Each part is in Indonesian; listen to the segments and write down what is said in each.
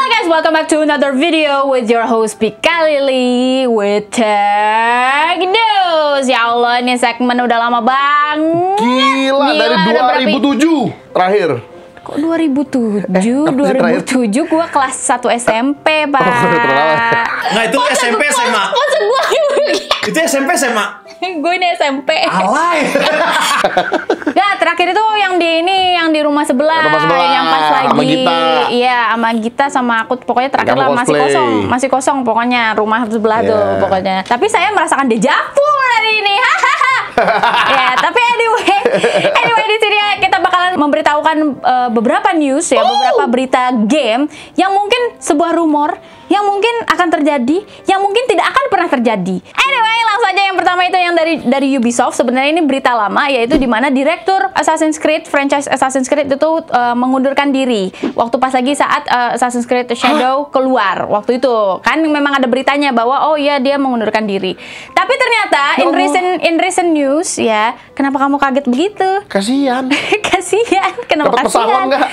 guys, welcome back to another video with your host Pika Lily with Tech News. Ya Allah, ini segmen udah lama banget. Gila dari 2007 terakhir. Kok 2007? 2007 gua kelas 1 SMP, Pak. Nah, itu SMP SMA. Maksud gua Itu SMP SMA. gue ini SMP. Alay. Nggak, terakhir itu yang di rumah sebelah, yang pas lagi sama Gita. Iya, sama Gita sama aku, pokoknya terakhir lah masih kosong pokoknya rumah sebelah tuh pokoknya. Tapi saya merasakan dejavu hari ini. Ya, tapi anyway di sini kita bakalan memberitahukan beberapa news ya, beberapa berita game yang mungkin sebuah rumor yang mungkin akan terjadi, yang mungkin tidak akan pernah terjadi. Anyway, langsung aja yang pertama itu yang dari Ubisoft. Sebenarnya ini berita lama, yaitu dimana direktur Assassin's Creed, franchise Assassin's Creed itu mengundurkan diri. Waktu pas lagi saat Assassin's Creed Shadow keluar. Waktu itu kan memang ada beritanya bahwa oh iya dia mengundurkan diri. Tapi ternyata in recent news ya, kenapa kamu kaget begitu? Kasihan. Kasihan. Kenapa dapat pesangon nggak?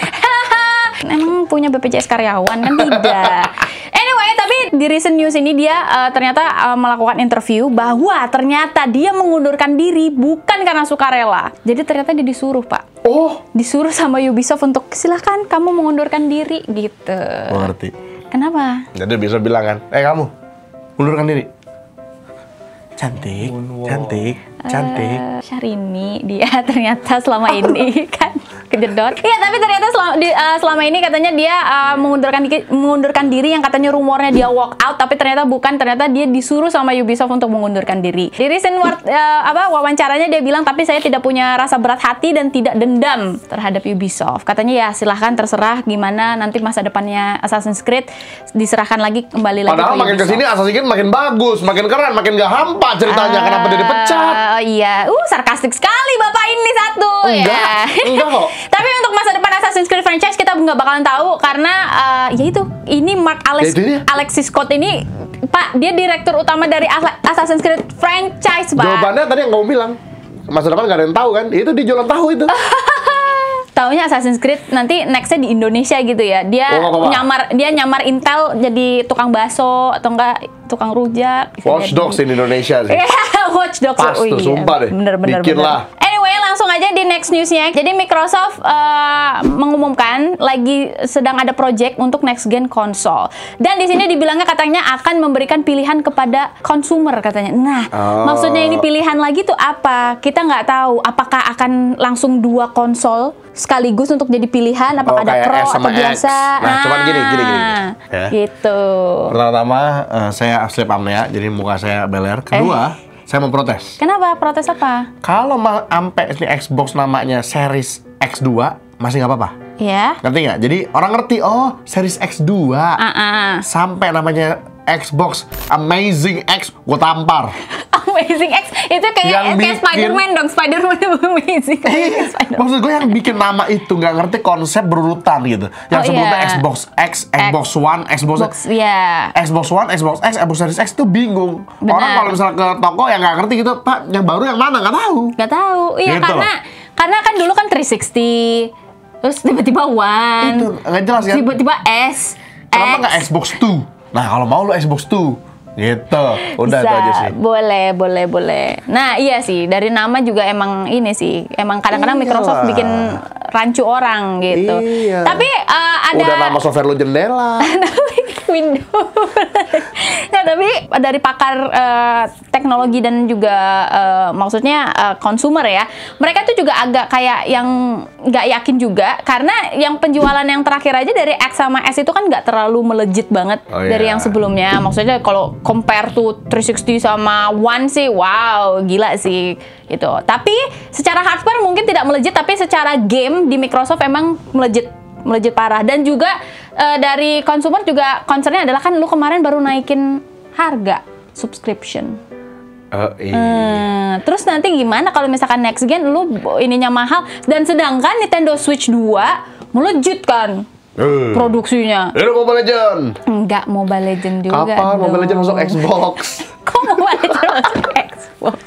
Emang punya BPJS karyawan kan tidak? Anyway, tapi di recent news ini dia ternyata melakukan interview bahwa ternyata dia mengundurkan diri bukan karena sukarela. Jadi ternyata dia disuruh, Pak. Oh, disuruh sama Ubisoft untuk silakan kamu mengundurkan diri gitu. gua ngerti. Kenapa? Jadi bisa bilang kan, kamu undurkan diri. Cantik, cantik, cantik. Syahrini dia ternyata selama ini kan kejedot. Iya, tapi ternyata selama ini katanya dia mengundurkan diri yang katanya rumornya dia walk out, tapi ternyata bukan, ternyata dia disuruh sama Ubisoft untuk mengundurkan diri. Di recent wawancaranya dia bilang, tapi saya tidak punya rasa berat hati dan tidak dendam terhadap Ubisoft. Katanya ya silahkan terserah gimana nanti masa depannya Assassin's Creed diserahkan lagi kembali lagi. Padahal makin kesini Assassin's Creed makin bagus, makin keren, makin gak hampa ceritanya. Kenapa dia dipecat? Iya, sarkastik sekali bapak ini satu. Enggak kok. Tapi untuk masa depan Assassin's Creed franchise kita nggak bakalan tahu karena ini Mark Alexis Scott ini, Pak, dia direktur utama dari Assassin's Creed franchise, Pak. Jawabannya tadi yang kamu bilang, masa depan gak ada yang tahu kan? Itu dia jualan tahu itu. Taunya Assassin's Creed nanti nextnya di Indonesia gitu ya. Dia nyamar Intel jadi tukang bakso atau enggak tukang rujak. Watch Dogs in Indonesia sih. Watch Dogs. Pas tuh, sumpah deh. Bener. Bikin lah. Anyway, langsung aja di next newsnya. Jadi Microsoft mengumumkan lagi sedang ada project untuk next gen konsol. Dan di sini dibilangnya katanya akan memberikan pilihan kepada consumer katanya. Nah, maksudnya ini pilihan lagi tuh apa? Kita nggak tahu. Apakah akan langsung 2 konsol sekaligus untuk jadi pilihan? Apakah ada Pro atau biasa? Nah, cuman gini. Ya. Gitu. Pertama, saya sleep apnea, jadi muka saya beler. Kedua, saya mau protes. Kenapa? Protes apa? Kalau sampai ini Xbox namanya Series X2 masih nggak apa-apa. Ya. Ngerti nggak? Jadi orang ngerti, oh Series X2. Sampai namanya Xbox Amazing X, gue tampar. Amazing X itu kayak Spider-Man dong, Spider-Man Amazing. Maksud gue yang bikin nama itu nggak ngerti konsep berurutan gitu. Yang sebelumnya Xbox X, Xbox One, Xbox One, Xbox X, Xbox Series X tuh bingung. Bener. Orang kalau misalnya ke toko yang nggak ngerti gitu, Pak, yang baru yang mana? Nggak tahu. Nggak tahu. Iya, gitu karena kan dulu kan 360, terus tiba-tiba One. Itu nggak jelas kan? Tiba-tiba S. Kenapa nggak Xbox 2? Nah, kalau mau lu Xbox 2. Gitu, udah itu aja sih. Boleh. Nah, iya sih, dari nama juga emang ini sih, emang kadang-kadang Microsoft bikin rancu orang gitu. Iya. Tapi ada udah nama software lu jendela. Windows. Nah, tapi dari pakar teknologi dan juga maksudnya consumer ya, mereka tuh juga agak kayak yang nggak yakin juga, karena yang penjualan yang terakhir aja dari X sama S itu kan nggak terlalu melejit banget dari yang sebelumnya. Maksudnya kalau compare to 360 sama One sih, wow, gila sih gitu. Tapi secara hardware mungkin tidak melejit, tapi secara game di Microsoft emang melejit parah. Dan juga dari consumer juga concernnya adalah kan lu kemarin baru naikin harga subscription. Terus nanti gimana kalau misalkan next gen lu ininya mahal, dan sedangkan Nintendo Switch 2 melejit kan produksinya. Itu Mobile Legend. Enggak Mobile Legend juga. Kapan Mobile Legend masuk Xbox? Kok Mobile Legend masuk Xbox?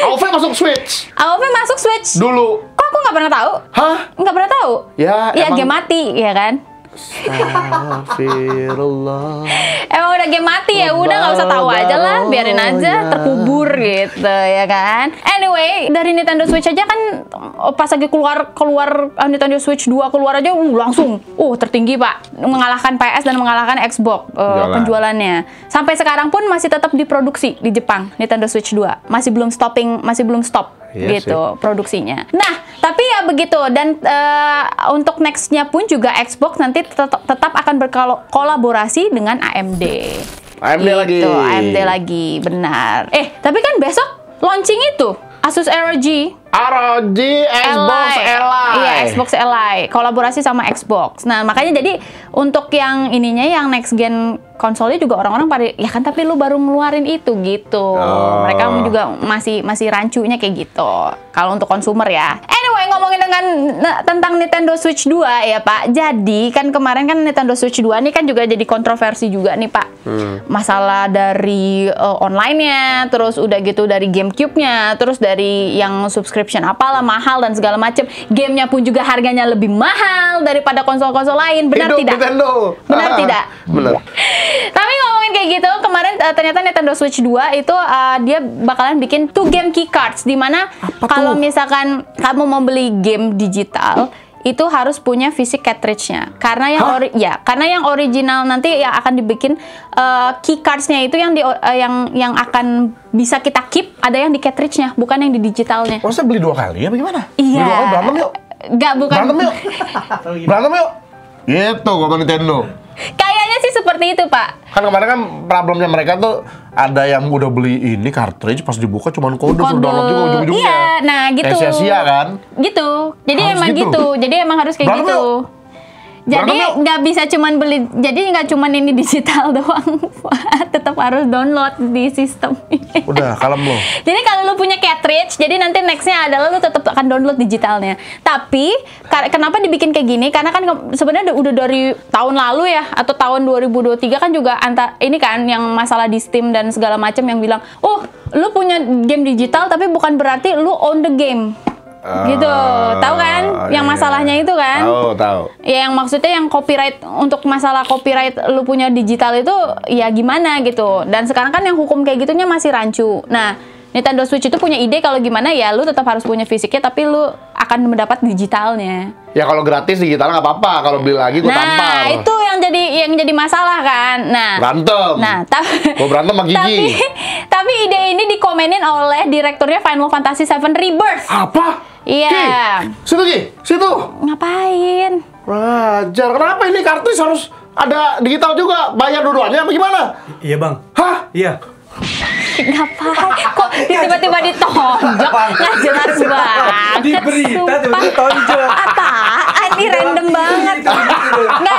AoV masuk Switch. AoV masuk Switch. Dulu. Kok aku nggak pernah tahu? Hah? Nggak pernah tahu? Ya game mati, ya kan? Astagfirullah. Emang udah game mati ya, udah nggak usah tahu aja lah, biarin aja terkubur gitu ya kan. Anyway, dari Nintendo Switch aja kan pas lagi keluar Nintendo Switch 2 keluar aja langsung tertinggi Pak, mengalahkan PS dan mengalahkan Xbox penjualannya. Sampai sekarang pun masih tetap diproduksi di Jepang Nintendo Switch 2. Masih belum stop gitu produksinya. Nah, tapi ya begitu dan untuk nextnya pun juga Xbox nanti tetap akan berkolaborasi dengan AMD. AMD gitu, lagi. AMD lagi, benar. Tapi kan besok launching itu Asus ROG Xbox Ally. Iya, Xbox Ally kolaborasi sama Xbox. Nah, makanya jadi untuk yang ininya yang next gen konsolnya juga orang-orang pada ya kan, tapi lu baru ngeluarin itu gitu. Mereka juga masih rancunya kayak gitu. Kalau untuk konsumer ya. Anyway, ngomongin tentang Nintendo Switch 2 ya, Pak. Jadi kan kemarin kan Nintendo Switch 2 ini kan juga jadi kontroversi juga nih, Pak. Masalah dari online-nya, terus udah gitu dari GameCube-nya, terus dari yang subscription apalah mahal dan segala macem. Gamenya pun juga harganya lebih mahal daripada konsol-konsol lain. Benar Hidup tidak? Nintendo. Benar tidak? Benar. Tapi ngomongin kayak gitu, kemarin ternyata Nintendo Switch 2 itu dia bakalan bikin 2 game key cards, dimana kalau misalkan kamu mau beli game digital itu harus punya fisik cartridge-nya. Karena yang original nanti yang akan dibikin key cards-nya itu yang akan bisa kita keep ada yang di cartridge-nya, bukan yang di digitalnya. Masa beli 2 kali ya bagaimana? Iya. Beli 2 kali berantem yuk. Enggak, bukan. Berantem yuk. Gitu ngomong Nintendo. Kayaknya sih seperti itu, Pak. Kan kemarin kan problemnya mereka tuh ada yang udah beli ini cartridge pas dibuka cuman kode suruh download juga ujung-ujungnya. Iya, nah gitu. Sia-sia kan? Gitu. Jadi Harus emang gitu. Jadi emang harus kayak Berantem gitu. yuk. Jadi nggak bisa cuman beli, jadi nggak cuman ini digital doang, tetap harus download di sistem. Udah, kalem lo. Jadi kalau lu punya cartridge, jadi nanti nextnya adalah lu tetap akan download digitalnya. Tapi kenapa dibikin kayak gini? Karena kan sebenarnya udah dari tahun lalu ya, atau tahun 2023 kan juga ini kan yang masalah di Steam dan segala macam yang bilang, lu punya game digital tapi bukan berarti lu own the game. Gitu, tahu kan? Yang masalahnya itu kan? Tahu. Ya, yang maksudnya yang copyright, untuk masalah copyright lu punya digital itu ya gimana gitu. Dan sekarang kan yang hukum kayak gitunya masih rancu. Nah, Nintendo Switch itu punya ide kalau gimana ya lu tetap harus punya fisiknya tapi lu akan mendapat digitalnya. Ya kalau gratis digital nggak apa-apa, kalau beli lagi gue tampar. Nah, itu yang jadi masalah kan. Nah, berantem. Nah, gue berantem sama Gigi. Tapi ide ini dikomenin oleh direkturnya Final Fantasy VII Rebirth. Apa? Iya. Situ. Ngapain? Wajar. Kenapa ini kartis harus ada digital juga? Bayar dua-duanya apa gimana? Iya, Bang. Hah? Iya. Ngapain? Kok tiba-tiba ditonjok? Nggak jelas banget. Di berita tiba-tiba ditonjok. Apaan? Ini random banget. Nggak,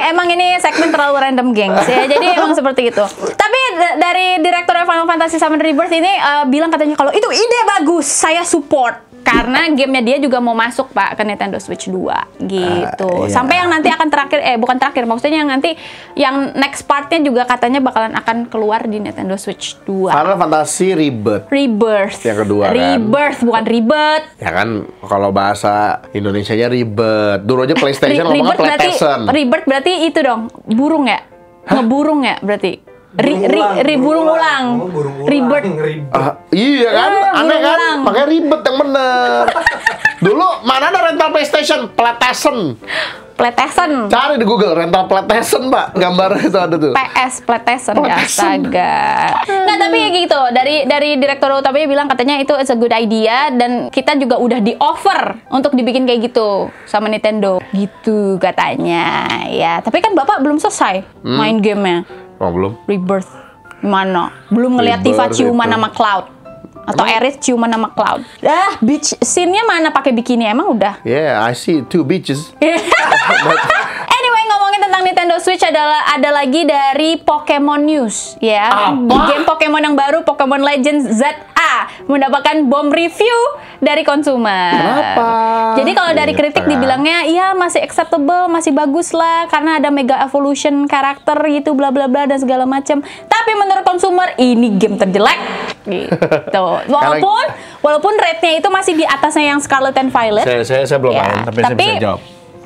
emang ini segmen terlalu random, gengs ya. Jadi emang seperti itu. Tapi dari direktur Final Fantasy VII Rebirth ini bilang katanya kalau itu ide bagus, saya support. Karena gamenya dia juga mau masuk, Pak, ke Nintendo Switch 2 gitu. Iya. Sampai yang nanti akan bukan terakhir, maksudnya yang nanti yang next partnya juga katanya bakalan akan keluar di Nintendo Switch 2. Final Fantasy Rebirth. Yang kedua kan. Rebirth, bukan ribet. Ya kan, kalau bahasa Indonesianya ribet. Dulu aja PlayStation ngomongnya Playtation. Rebirth berarti itu dong, burung ya? Ngeburung ya berarti? Burung ulang. Rebirth. Iya kan, aneh kan? Ulang. Makanya ribet yang bener. Dulu mana ada rental PlayStation? Playtation. Cari di Google rental PlayStation, Pak. Gambarnya itu ada tuh. PlayStation ya, astaga. Nah, tapi ya gitu. Dari direktur utamanya bilang katanya itu it's a good idea dan kita juga udah di-offer untuk dibikin kayak gitu sama Nintendo. Gitu katanya. Ya, tapi kan Bapak belum selesai main gamenya. Oh, belum. Rebirth. Mana? Belum ngeliat Tifa ciuman sama Cloud. Atau Aerith ciuman sama Cloud. Beach scene-nya mana pakai bikini emang udah? Yeah, I see 2 beaches. Anyway, ngomongin tentang Nintendo Switch ada lagi dari Pokemon News ya. Apa? Game Pokemon yang baru, Pokemon Legends ZA mendapatkan bom review dari konsumer. Kenapa? Jadi kalau dari kritik dibilangnya iya masih acceptable, masih bagus lah karena ada mega evolution karakter gitu bla bla bla dan segala macam. Tapi menurut konsumer ini game terjelek gitu. Walaupun rate-nya itu masih di atasnya yang Scarlet and Violet. Saya belum main, tapi saya bisa jawab.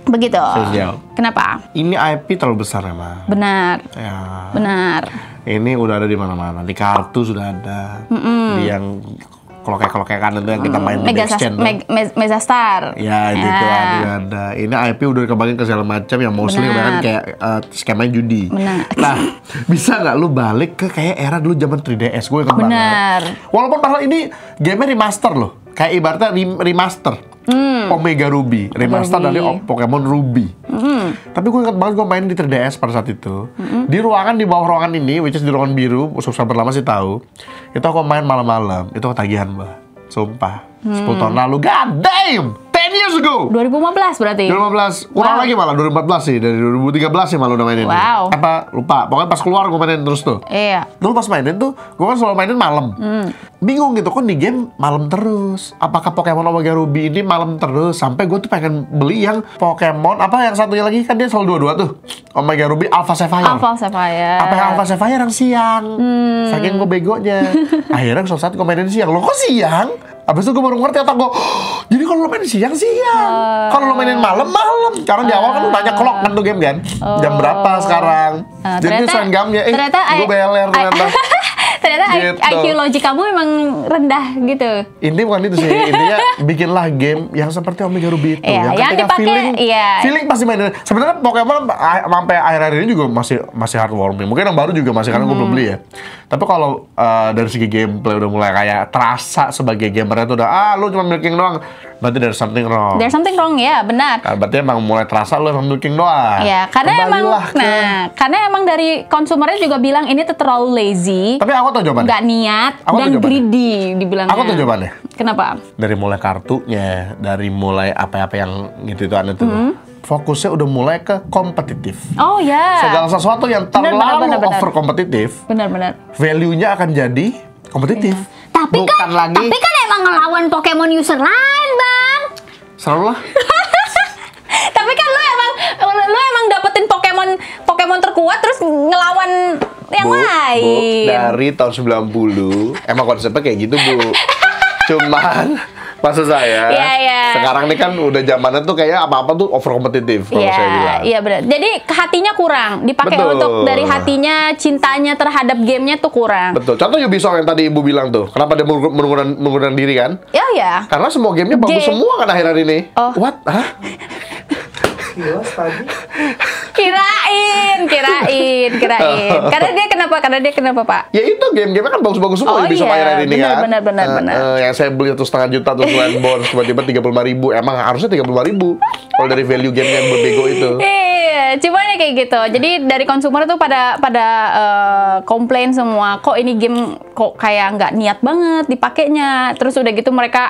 Begitu. Sejauh. Kenapa? Ini IP terlalu besar emang. Benar. Ya. Benar. Ini udah ada di mana-mana. Di kartu sudah ada. Di yang kelokek-kelokekan itu yang kita main di exchange. Megastar. Ya itu tuh ada. Ini IP udah dikembangin ke segala macam yang mostly kan kayak skemanya judi. Benar. Nah, bisa nggak lu balik ke kayak era dulu zaman 3DS? Gue ingat banget. Benar. Walaupun padahal ini game remaster loh. Kayak ibaratnya remaster. Omega Ruby, remaster dari Pokemon Ruby. Tapi gue ingat banget gue main di 3DS pada saat itu. Di ruangan di bawah ruangan ini, which is di ruangan biru, subscriber lama sih tahu. Itu aku main malam-malam. Itu ketagihan, Mbak. Sumpah. 10 tahun lalu. God damn! 10 years ago! 2015 berarti? 2015. Kurang lagi malah, 2014 sih. Dari 2013 sih malah udah mainin. Wow. Apa? Lupa. Pokoknya pas keluar gue mainin terus tuh. Iya. Dulu pas mainin tuh, gue kan selalu mainin malam. Bingung gitu, kok di game malam terus. Apakah Pokemon Omega Ruby ini malam terus? Sampai gue tuh pengen beli yang Pokemon, apa yang satunya lagi, kan dia selalu dua-dua tuh. Omega Ruby Alpha Sapphire. Alpha Sapphire. Apa yang Alpha Sapphire yang siang? Saking gue begonya. Akhirnya suatu saat gue mainin siang. Loh kok siang? Abis itu gue baru ngerti otak gue, jadi kalau lo main siang, kalau lo mainin malam. Karena di awal kan lu nanya clock kan tuh game kan, jam berapa sekarang. Jadi senggangnya, gue beler ternyata. Ternyata gitu. IQ logik kamu emang rendah gitu. Ini bukan itu sih, intinya bikinlah game yang seperti Omega Ruby itu. Iya, yang dipakai, feeling pasti mainin. Sebenarnya Pokemon sampai akhir-akhir ini juga masih heartwarming. Mungkin yang baru juga masih, karena gue belum beli ya. Tapi kalau dari segi gameplay udah mulai kayak terasa sebagai gamernya tuh udah, lu cuma milking doang. Berarti there's something wrong. There's something wrong, ya benar. Nah, berarti emang mulai terasa lu emang milking doang. Iya, karena karena emang dari konsumernya juga bilang ini tuh terlalu lazy. Tapi aku tau jawabannya. Nggak niat dan greedy dibilangnya. Aku tau jawabannya. Kenapa? Dari mulai kartunya, dari mulai apa-apa yang gitu-gituan itu. Fokusnya udah mulai ke kompetitif. Oh ya. Segala sesuatu yang terlalu over kompetitif, benar-benar. Value-nya akan jadi kompetitif. Tapi kan emang ngelawan Pokemon user lain, Bang. Selalu lah. Tapi kan lu emang dapetin Pokemon terkuat terus ngelawan yang lain. Dari tahun 90 emang konsepnya kayak gitu, Bu. Cuman maksud saya, sekarang ini kan udah zamannya tuh kayak apa-apa tuh over kompetitif kalau saya bilang. Iya benar. Jadi hatinya kurang, dipakai untuk dari hatinya, cintanya terhadap gamenya tuh kurang. Betul. Contoh Ubisoft yang tadi Ibu bilang tuh, kenapa dia menggunakan diri kan? Iya. Karena semua gamenya bagus semua kan akhir-akhir ini. Oh. What? Hah? Kirain. Karena dia kenapa, Pak? Ya itu game-game kan bagus-bagus semua Ubisoft akhir-akhir ini kan. Benar. Yang saya beli 1,5 juta terus Landborn tiba-tiba 35.000. Emang harusnya 35.000 kalau dari value game yang berbego itu. Iya, cuman ya kayak gitu. Jadi dari konsumer tuh pada komplain semua. Kok ini game kok kayak nggak niat banget dipakainya. Terus udah gitu mereka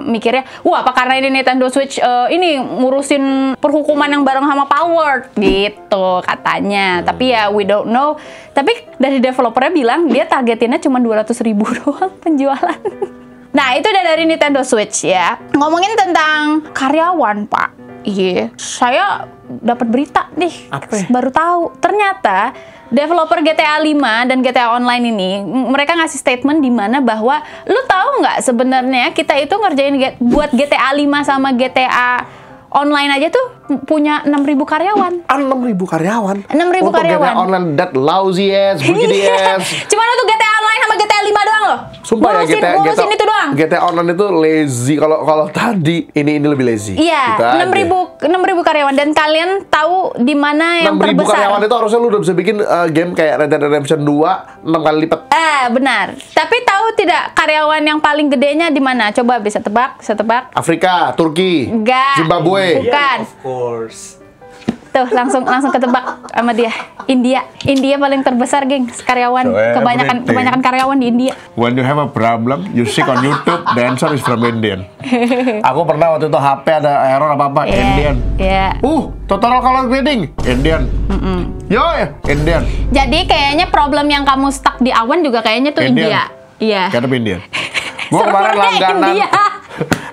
mikirnya, wah apa karena ini Nintendo Switch ini ngurusin perhukuman yang bareng sama Power gitu katanya. Tapi ya we don't know. Tapi dari developernya bilang dia targetinnya cuma 200.000 doang penjualan. Nah itu udah dari Nintendo Switch ya. Ngomongin tentang karyawan, Pak. Iya, saya dapat berita nih. Baru tahu. Ternyata developer GTA 5 dan GTA Online ini mereka ngasih statement di mana bahwa lu tahu nggak sebenarnya kita itu ngerjain buat GTA 5 sama GTA Online aja tuh punya 6.000 karyawan. 6.000 karyawan? 6.000 karyawan. GTA Online that lousy ass, begini ass. Cuman untuk GTA Online sama GTA 5 doang loh. Sumpah ngurusin itu doang. GTA Online itu lazy. Kalau tadi ini lebih lazy. Iya, 6.000 karyawan dan kalian tahu di mana yang 6.000 terbesar. 6.000 karyawan itu harusnya lu udah bisa bikin game kayak Red Dead Redemption 2 6 kali lipat. Benar. Tapi tahu tidak karyawan yang paling gedenya di mana? Coba bisa tebak? Afrika, Turki, enggak. Zimbabwe. Bukan. Of course. Tuh, langsung ketebak sama dia. India paling terbesar, geng. Karyawan. Kebanyakan karyawan di India. When you have a problem, you seek on YouTube, the answer is from Indian. Aku pernah waktu itu HP ada error apa-apa, Indian. Iya. Total color grading, Indian. Indian. Jadi kayaknya problem yang kamu stuck di awan juga kayaknya tuh India. Iya. Kayaknya Indian. Gua kemarin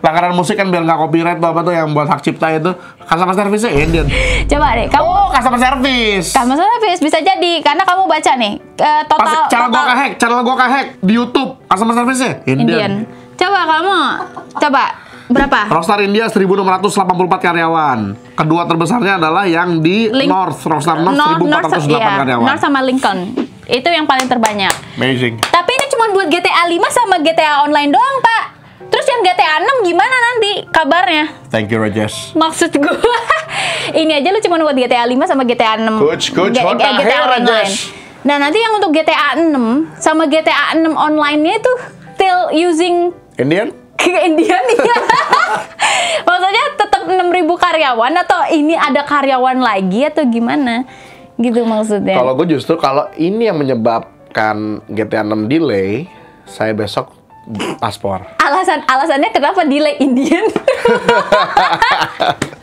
langganan musik kan biar nggak copyright tuh apa tuh yang buat hak cipta itu customer service-nya Indian. Coba deh kamu. Customer service bisa jadi karena kamu baca nih total. Channel gua kehack di YouTube customer service-nya Indian. Coba kamu Berapa? Rockstar India 1.684 karyawan. Kedua terbesarnya adalah yang di North, Rockstar North 1.408 karyawan. North sama Lincoln. Itu yang paling terbanyak. Amazing. Tapi ini cuma buat GTA 5 sama GTA Online doang, Pak. Terus yang GTA 6 gimana nanti kabarnya? Thank you, Rajesh. Maksud gue, ini aja lu cuma buat GTA 5 sama GTA 6. Coach, what the GTA hell, Online. Rajesh? Nah, nanti yang untuk GTA 6 sama GTA 6 online-nya itu still using Indian? Indian ya. Maksudnya tetap 6.000 karyawan atau ini ada karyawan lagi atau gimana? Gitu maksudnya. Kalau gue justru kalau ini yang menyebabkan GTA 6 delay, saya besok paspor. Alasannya kenapa delay Indian?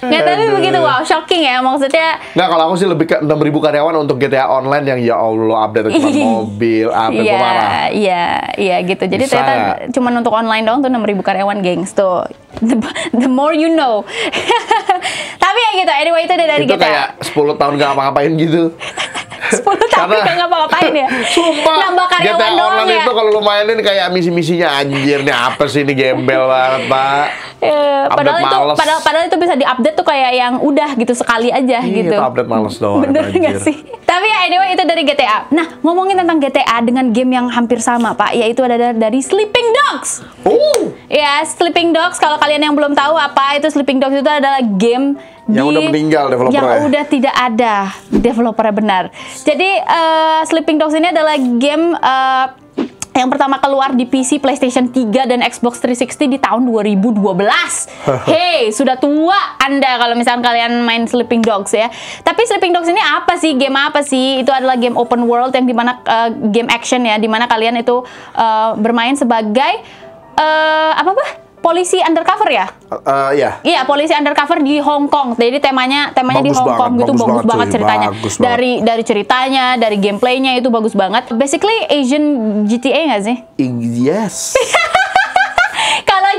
Nggak, tapi begitu, wow, shocking ya, maksudnya. Nggak, kalau aku sih lebih ke 6.000 karyawan untuk GTA Online yang ya Allah update cuma mobil, update gue marah. Iya, gitu. Jadi Bisa. ternyata cuma untuk online doang tuh 6.000 karyawan, gengs tuh. The more you know. Tapi ya gitu, anyway itu dari Itu GTA. kayak 10 tahun gak ngapa-ngapain gitu. 10 tahun gak ngapa-ngapain ya. Sumpah, Nambah karyawan GTA doang Online ya. itu kalau lu mainin kayak misi-misinya anjir nih apa sih ini gembel banget, Pak. Padahal itu bisa diupdate tuh kayak yang udah gitu sekali aja Iya, gitu. itu update males doang. Bener anjir. nggak sih? Tapi ya anyway itu dari GTA. Nah, ngomongin tentang GTA dengan game yang hampir sama, Pak, yaitu ada dari Sleeping Dogs. Ya, Sleeping Dogs, kalau kalian yang belum tahu apa itu Sleeping Dogs, itu adalah game yang udah meninggal developernya. Yang udah tidak ada developernya, benar. Jadi Sleeping Dogs ini adalah game yang pertama keluar di PC, PlayStation 3 dan Xbox 360 di tahun 2012. Hey, sudah tua Anda kalau misalkan kalian main Sleeping Dogs ya. Tapi Sleeping Dogs ini apa sih? Game apa sih? Itu adalah game open world yang dimana game action ya, dimana kalian itu bermain sebagai polisi undercover ya? Iya. Iya, polisi undercover di Hong Kong. Jadi temanya di Bagus Hong Kong banget, gitu, bagus bagus banget, banget cuy. ceritanya. Bagus banget. Dari ceritanya, dari gameplaynya itu bagus banget. Basically Asian GTA nggak sih? Yes. Kalau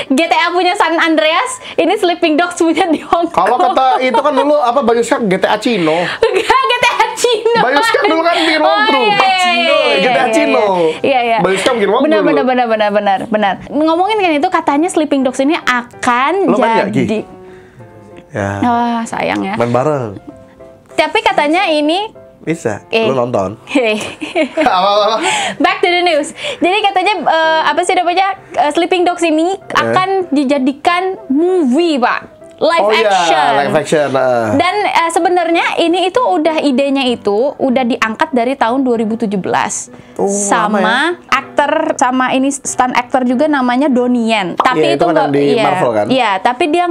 GTA punya San Andreas, ini Sleeping Dogs punya di Hong Kong. Kalau kata itu kan dulu apa Bioshock GTA Cino. GTA Cino. Bioshock dulu kan bikin walkthrough. GTA Cino. Iya. Bioshock bikin walkthrough. Benar. Ngomongin kan itu katanya Sleeping Dogs ini akan Lo main nggak, Ki? jadi. Ya. Wah, sayang ya. Main bareng. Tapi katanya ini Bisa. Lo nonton. Apa? Back to the news. Jadi katanya apa sih namanya Sleeping Dogs ini akan dijadikan movie, Pak. Live action. Iya, live action. Dan sebenarnya ini itu udah idenya itu udah diangkat dari tahun 2017. Sama aktor sama ini stunt actor juga namanya Donnie Yen. Tapi Iya, itu kan yang di Marvel kan? Iya, tapi dia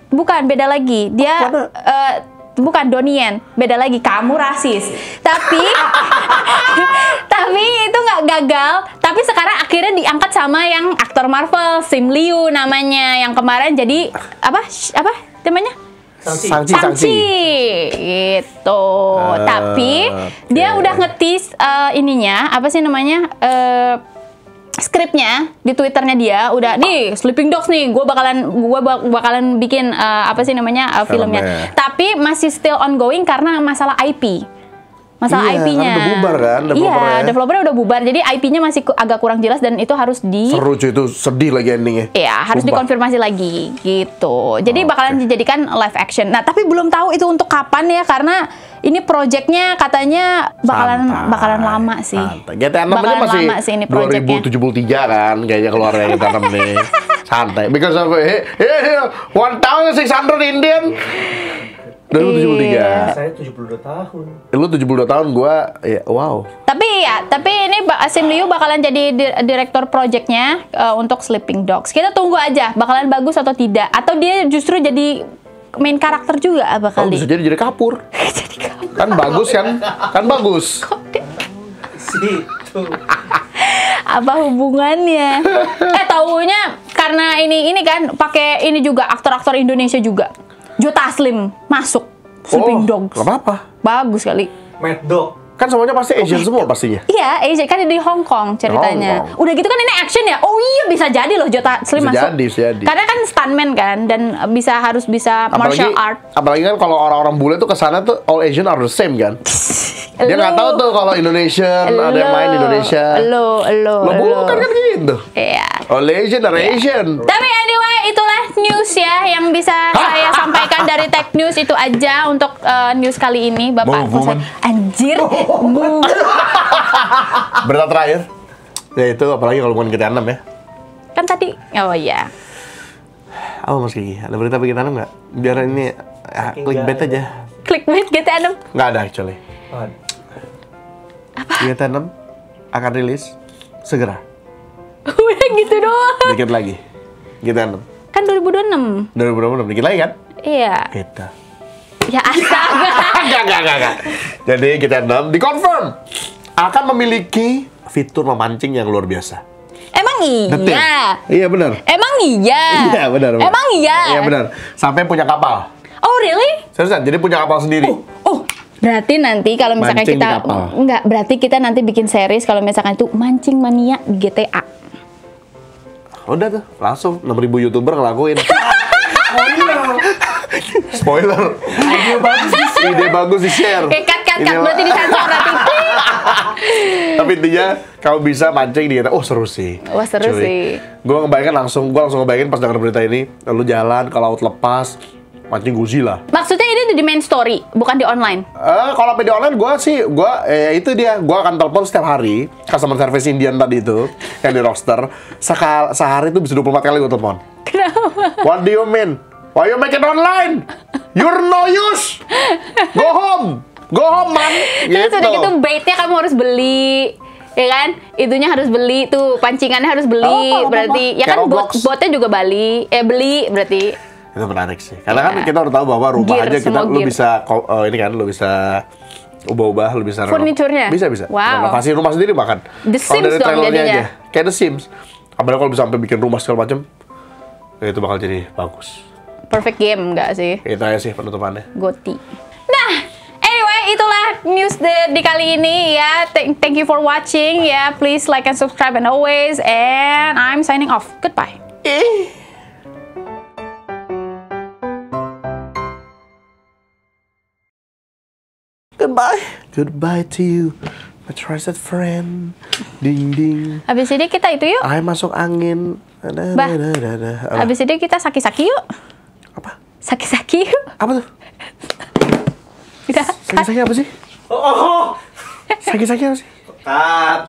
bukan beda lagi. Dia bukan Donnie Yen, beda lagi. Kamu rasis. Tapi tapi itu nggak gagal. Tapi sekarang akhirnya diangkat sama yang aktor Marvel, Sim Liu namanya, yang kemarin jadi apa namanya? Shang-Chi gitu. Tapi dia udah ngetis ininya apa sih namanya? Skripnya di Twitternya dia udah nih Sleeping Dogs nih, gue bakalan bikin apa sih namanya filmnya. Tapi masih still ongoing karena masalah IP. Masalah Iya, IP-nya. kan udah bubar kan developernya. Iya, developernya udah bubar. Jadi IP-nya masih agak kurang jelas dan itu harus Seru cuy, itu sedih lagi endingnya. Iya, harus Sumpah. dikonfirmasi lagi gitu. Jadi bakalan dijadikan live action. Nah, tapi belum tahu itu untuk kapan ya, karena ini projectnya katanya bakalan lama sih. Santai. GTA 6 aja Bakalan masih lama sih ini projectnya. 2073 kan kayaknya keluarnya GTA 6 nih. Santai. Because of 1,600 Indian. 2073. Saya 72 tahun. Lu 72 tahun, gua ya wow. Tapi ini Sim Liu bakalan jadi direktur projectnya untuk Sleeping Dogs. Kita tunggu aja bakalan bagus atau tidak, atau dia justru jadi main karakter juga apa Oh, kali. bisa jadi kapur. Jadi kamu. Kan bagus kan? Kan bagus. Situ. Apa hubungannya? Taunya karena ini kan pakai ini juga aktor-aktor Indonesia juga. Joe Taslim masuk Sleeping Dogs. Gak apa-apa. Bagus kali. Mad Dog. Kan semuanya pasti Asian semua pastinya. Iya, Asia kan di Hong Kong ceritanya. Hong Kong. Udah gitu kan ini action ya. Oh iya, bisa jadi loh Joe Taslim masuk. Bisa jadi. Karena kan stuntman kan dan harus bisa martial art. Apalagi kan kalau orang-orang bule tuh kesana tuh all Asian are the same kan. Dia nggak tahu tuh kalau Indonesian ada yang main Indonesia. Lo Lo bule kan gitu. Iya. All Asian are Asian. Tapi anyway, udah yang bisa saya sampaikan dari Tech News itu aja untuk news kali ini, Bapak. Anjir. Berita terakhir. Ya itu apalagi kalau bukan GTA 6 ya. Kan tadi, oh iya. Apa Mas Kiki? Ada berita GTA 6 nggak? Biar ini clickbait aja. Clickbait GTA 6? Nggak ada actually. Apa? GTA 6 akan rilis segera. Udah gitu doang. Dikit lagi. GTA 6. Kan 2026. 2026 dikit lagi kan? Iya. Kita. Ya astaga. Enggak. Jadi GTA 6 dikonfirm akan memiliki fitur memancing yang luar biasa. Emang Detil. iya? Iya benar. Emang iya? Iya benar. Emang iya? Iya benar. Sampai punya kapal. Oh really? Seriusan, jadi punya kapal sendiri. Oh, berarti nanti kalau misalkan Mancing di kita kapal. enggak, berarti kita nanti bikin series kalau misalkan itu mancing mania di GTA. Udah tuh, langsung 6.000 YouTuber ngelakuin. Spoiler. Ide bagus di-share. Cut berarti disensor nanti. Tapi intinya kamu bisa mancing di GTA. Oh seru sih. Wah seru sih. Gue langsung ngebayangin pas denger berita ini, lu jalan ke laut lepas, mancing Godzilla. Maksudnya ini tuh di main story, bukan di online. Kalau di online itu dia, gue akan telepon setiap hari customer service Indian tadi itu yang di Rockstar. Sehari itu bisa 24 kali gue telepon. Kenapa? What do you mean? Why you make it online? You're no use. Go home man. Terus udah gitu baitnya kamu harus beli, ya kan? Itunya harus beli tuh, pancingannya harus beli, berarti ya kan botnya juga beli berarti. Itu menarik sih, karena kan kita udah tahu bahwa rumah aja lu bisa ini kan, lu bisa ubah-ubah, lu bisa furniturnya. Bisa. Wow. Renovasi rumah sendiri bahkan. The Sims dari dong trailernya jadinya. aja, kayak The Sims. Apalagi kalau bisa sampai bikin rumah segala macam, ya itu bakal jadi bagus. Perfect game nggak sih? Itu aja sih penutupannya. Goti. Nah, anyway, itulah news di kali ini ya. Thank you for watching ya. Please like and subscribe and always. And I'm signing off. Goodbye. Goodbye to you, my trusted friend. Ding ding. Habis ini kita itu yuk. Ay masuk angin. Bah. Habis ini kita saki-saki yuk. Apa? Saki-saki yuk. Apa tuh? Udah. Saki-saki apa sih? Saki-saki apa sih? Cut.